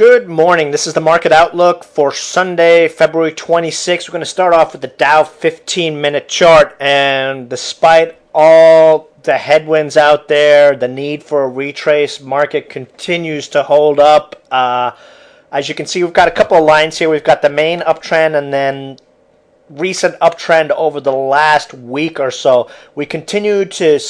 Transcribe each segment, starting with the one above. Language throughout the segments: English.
Good morning. This is the market outlook for Sunday, February 26th. We're going to start off with the Dow 15-minute chart. And despite all the headwinds out there, the need for a retrace, market continues to hold up. As you can see, we've got a couple of lines here. We've got the main uptrend and then recent uptrend over the last week or so. We continue to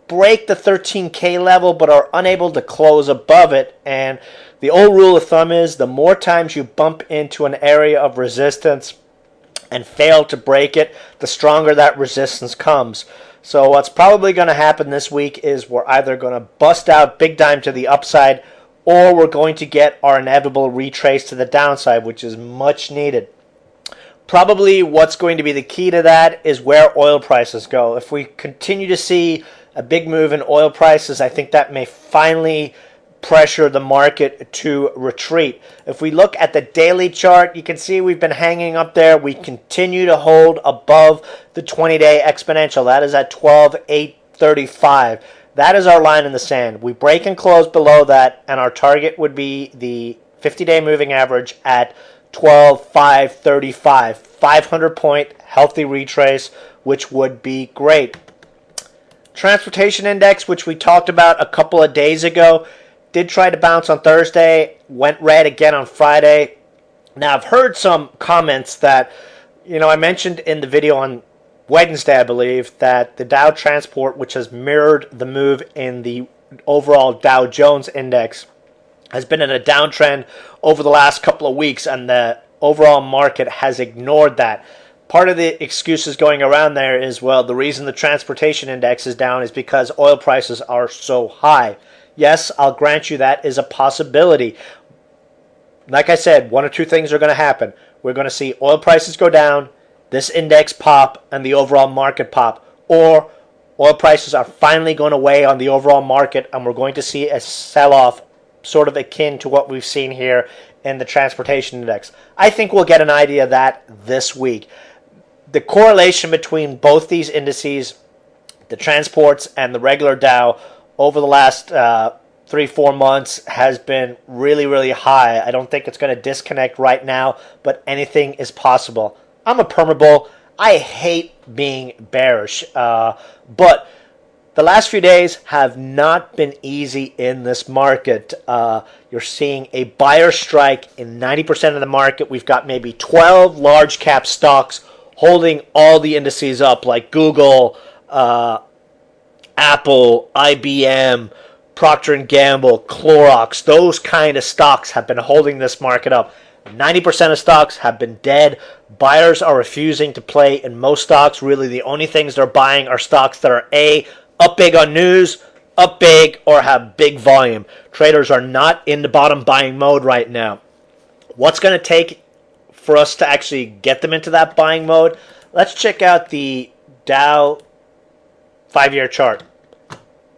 break the 13K level but are unable to close above it. And the old rule of thumb is the more times you bump into an area of resistance and fail to break it, the stronger that resistance comes. So what's probably going to happen this week is we're either going to bust out big time to the upside, or we're going to get our inevitable retrace to the downside, which is much needed. Probably what's going to be the key to that is where oil prices go. If we continue to see a big move in oil prices, I think that may finally pressure the market to retreat. If we look at the daily chart, you can see we've been hanging up there. We continue to hold above the 20-day exponential. That is at 12,835. That is our line in the sand. We break and close below that, and our target would be the 50-day moving average at 12,535. 500-point healthy retrace, which would be great. Transportation index, which we talked about a couple of days ago, did try to bounce on Thursday, went red again on Friday. Now, I've heard some comments that, I mentioned in the video on Wednesday, I believe, that the Dow Transport, which has mirrored the move in the overall Dow Jones index, has been in a downtrend over the last couple of weeks, and the overall market has ignored that. Part of the excuses going around there is, well, the reason the transportation index is down is because oil prices are so high. Yes, I'll grant you that is a possibility. Like I said, one or two things are going to happen. We're going to see oil prices go down, this index pop, and the overall market pop. Or oil prices are finally going to weigh on the overall market, and we're going to see a sell-off sort of akin to what we've seen here in the transportation index. I think we'll get an idea of that this week. The correlation between both these indices, the transports and the regular Dow, over the last 3-4 months has been really, really high. I don't think it's going to disconnect right now, but anything is possible. I'm a permabull. I hate being bearish, but the last few days have not been easy in this market. You're seeing a buyer strike in 90% of the market. We've got maybe 12 large cap stocks holding all the indices up, like Google, Apple, IBM, Procter & Gamble, Clorox. Those kind of stocks have been holding this market up. 90% of stocks have been dead. Buyers are refusing to play in most stocks. Really, the only things they're buying are stocks that are up big on news, up big, or have big volume. Traders are not in the bottom buying mode right now. What's going to take for us to actually get them into that buying mode? Let's check out the Dow 5-year chart.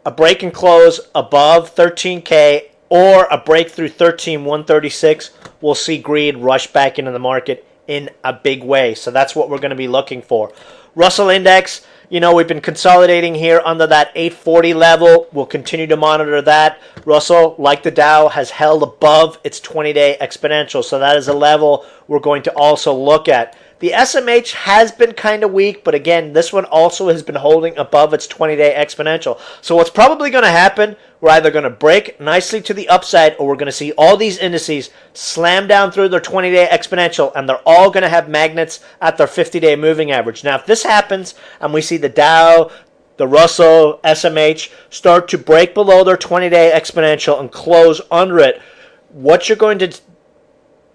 A break and close above 13K or a breakthrough 13,136 will see greed rush back into the market in a big way. So that's what we're going to be looking for. Russell Index, we've been consolidating here under that 840 level. We'll continue to monitor that. Russell, like the Dow, has held above its 20-day exponential. So that is a level we're going to also look at. The SMH has been kind of weak, but again, this one also has been holding above its 20-day exponential. So what's probably going to happen, we're either going to break nicely to the upside, or we're going to see all these indices slam down through their 20-day exponential, and they're all going to have magnets at their 50-day moving average. Now, if this happens, and we see the Dow, the Russell, SMH start to break below their 20-day exponential and close under it, what you're going to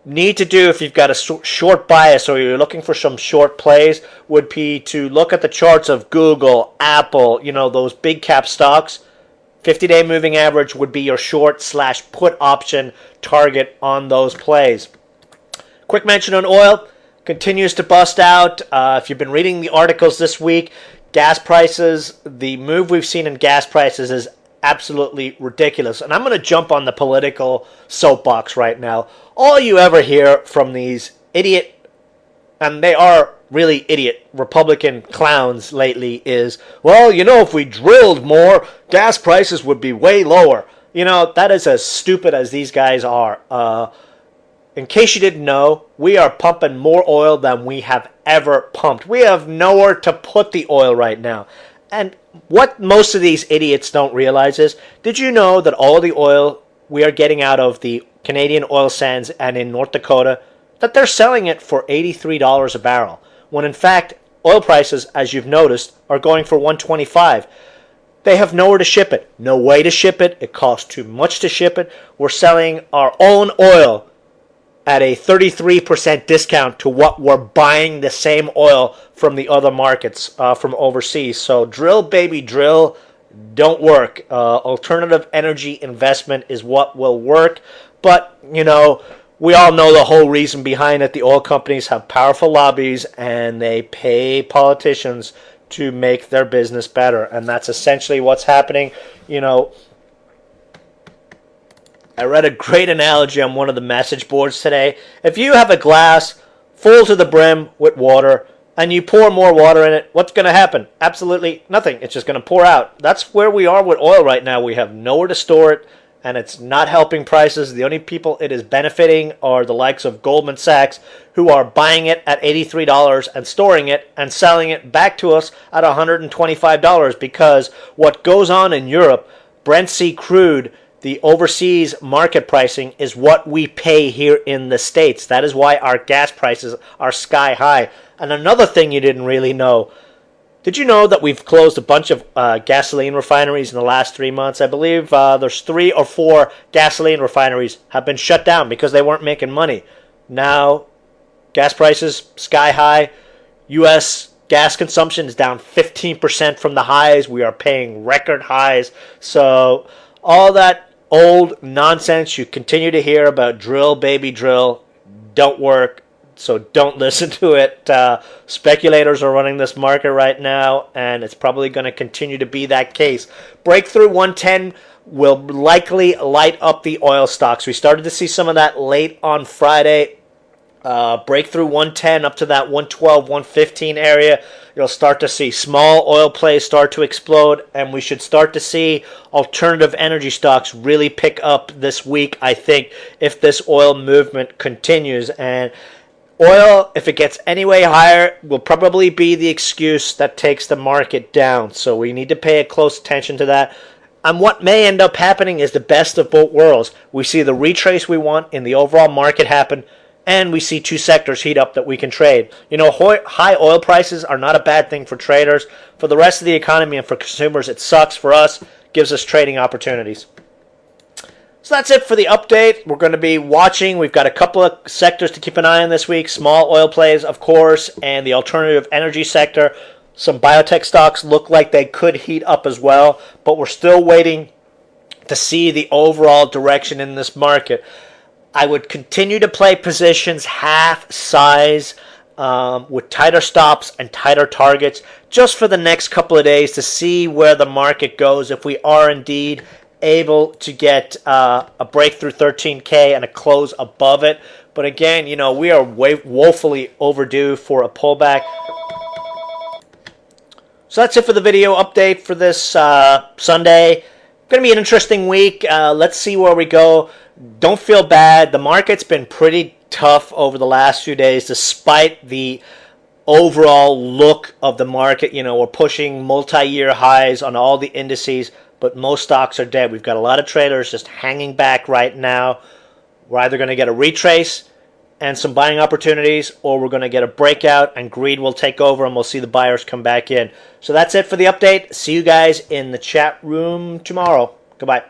need to do if you've got a short bias or you're looking for some short plays would be to look at the charts of Google, Apple, those big cap stocks. 50-day moving average would be your short/put option target on those plays. Quick mention on oil. Continues to bust out. If you've been reading the articles this week, gas prices, the move we've seen in gas prices is absolutely ridiculous. And I'm going to jump on the political soapbox right now. All you ever hear from these idiot, and they are really idiot, Republican clowns lately is, well, if we drilled more, gas prices would be way lower. You know, that is as stupid as these guys are. In case you didn't know, we are pumping more oil than we have ever pumped. We have nowhere to put the oil right now. And what most of these idiots don't realize is, did you know that all the oil we are getting out of the Canadian oil sands and in North Dakota, that they're selling it for $83 a barrel, when in fact oil prices, as you've noticed, are going for $125. They have nowhere to ship it, no way to ship it. It costs too much to ship it. We're selling our own oil at a 33% discount to what we're buying the same oil from the other markets from overseas. So drill, baby, drill. Don't work. Alternative energy investment is what will work. But, you know, we all know the whole reason behind it. The oil companies have powerful lobbies and they pay politicians to make their business better. And that's essentially what's happening. You know, I read a great analogy on one of the message boards today. If you have a glass full to the brim with water and you pour more water in it, what's going to happen? Absolutely nothing. It's just going to pour out. That's where we are with oil right now. We have nowhere to store it, and it's not helping prices. The only people it is benefiting are the likes of Goldman Sachs, who are buying it at $83 and storing it and selling it back to us at $125, because what goes on in Europe, Brent C crude, the overseas market pricing, is what we pay here in the States. That is why our gas prices are sky high. And another thing you didn't really know, did you know that we've closed a bunch of gasoline refineries in the last 3 months? I believe there's 3 or 4 gasoline refineries have been shut down because they weren't making money. Now, gas prices sky high. U.S. gas consumption is down 15% from the highs. We are paying record highs. So all that old nonsense you continue to hear about drill, baby, drill, don't work. So don't listen to it. Speculators are running this market right now, and it's probably going to continue to be that case. Breakthrough 110 will likely light up the oil stocks. We started to see some of that late on Friday. Breakthrough 110 up to that 112, 115 area. You'll start to see small oil plays start to explode, and we should start to see alternative energy stocks really pick up this week, I think, if this oil movement continues. And oil, if it gets any way higher, will probably be the excuse that takes the market down. So we need to pay a close attention to that. And what may end up happening is the best of both worlds. We see the retrace we want in the overall market happen, and we see 2 sectors heat up that we can trade. You know, high oil prices are not a bad thing for traders. For the rest of the economy and for consumers, it sucks. For us, gives us trading opportunities. So that's it for the update. We're going to be watching. We've got a couple of sectors to keep an eye on this week. Small oil plays, of course, and the alternative energy sector. Some biotech stocks look like they could heat up as well, but we're still waiting to see the overall direction in this market. I would continue to play positions half size with tighter stops and tighter targets just for the next couple of days to see where the market goes. If we are indeed able to get a breakthrough 13K and a close above it. But again, you know, we are woefully overdue for a pullback. So that's it for the video update for this Sunday. Going to be an interesting week. Let's see where we go. Don't feel bad. The market's been pretty tough over the last few days despite the overall look of the market. You know, we're pushing multi-year highs on all the indices, but most stocks are dead. We've got a lot of traders just hanging back right now. We're either going to get a retrace and some buying opportunities, or we're going to get a breakout and greed will take over and we'll see the buyers come back in. So that's it for the update. See you guys in the chat room tomorrow. Goodbye.